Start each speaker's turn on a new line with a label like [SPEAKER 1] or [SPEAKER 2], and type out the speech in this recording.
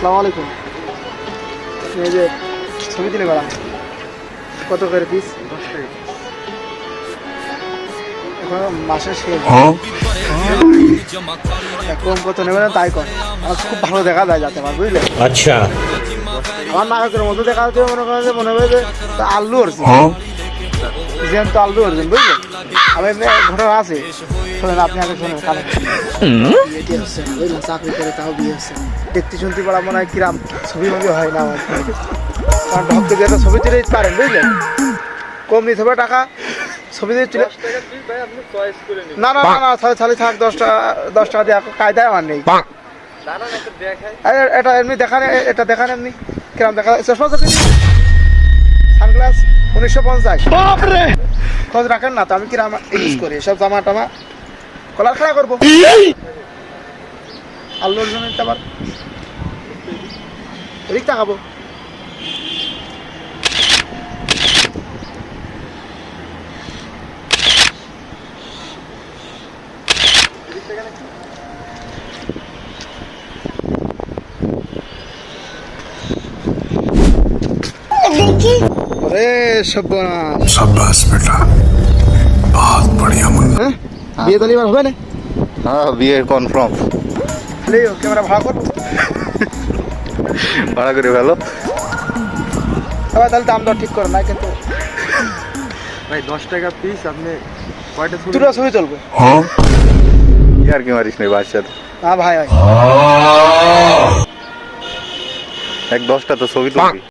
[SPEAKER 1] আসসালামু আলাইকুম। এই যে ছবি তুলে বেড়ান, কত করে পিস? এখন মাসের শেষ, কম কত নেবে না তাই কর। আমার খুব ভালো দেখা যায় যাতে আমার, বুঝলে?
[SPEAKER 2] আচ্ছা,
[SPEAKER 1] আমার নায়কের মতো দেখা যাচ্ছে, মনে হবে যে আল্লু অর্জুন, জ্যান্ত আল্লু অর্জুন, বুঝলেন? আমি এমনি ঘটনা আছে, শোনেন, আপনি আগে শোনেন। কারণ বিয়েটি হচ্ছে না, বুঝলেন? চাকরি করে তাও বিয়ে হচ্ছে না। দেখতে শুনতে পারা মনে হয় কিরাম ছবি মবি হয় না আমার। কারণ ঢকতে দিয়ে একটা ছবি তুলে দিতে পারেন, বুঝলেন? কম নিতে হবে টাকা, ছবি দিয়ে তুলে। না না না না, তাহলে থাক, 10 টাকা দিয়ে কায়দায় আমার নেই। এটা এমনি দেখান, এটা দেখান এমনি কিরাম দেখা। চশমা চোখে সানগ্লাস 1950। খোঁজ রাখেন না তো, আমি কিরাম ইউজ করি এসব জামা টামা। কলার খেলা করবো আল্লু অর্জুনের, আবার এদিক তাকাবো। अरे
[SPEAKER 3] शाबाश बेटा, बहुत बढ़िया मुन्ना।
[SPEAKER 1] বিয়ে তাহলে এবার হবে না?
[SPEAKER 4] হ্যাঁ, বিয়ে কনফার্ম।
[SPEAKER 1] তাহলে ক্যামেরা ভাড়া করবো,
[SPEAKER 4] ভাড়া করে ভালো
[SPEAKER 1] এবার তাহলে দাম দর ঠিক করে না কিন্তু।
[SPEAKER 5] ভাই 10 টাকা পিস, আপনি কয়টা ছবি?
[SPEAKER 1] দুটো ছবি তুলবো।
[SPEAKER 4] আর কি মারিস নেই বাচ্চার।
[SPEAKER 1] হ্যাঁ ভাই ভাই,
[SPEAKER 4] এক 10টা তো ছবি তুলবি।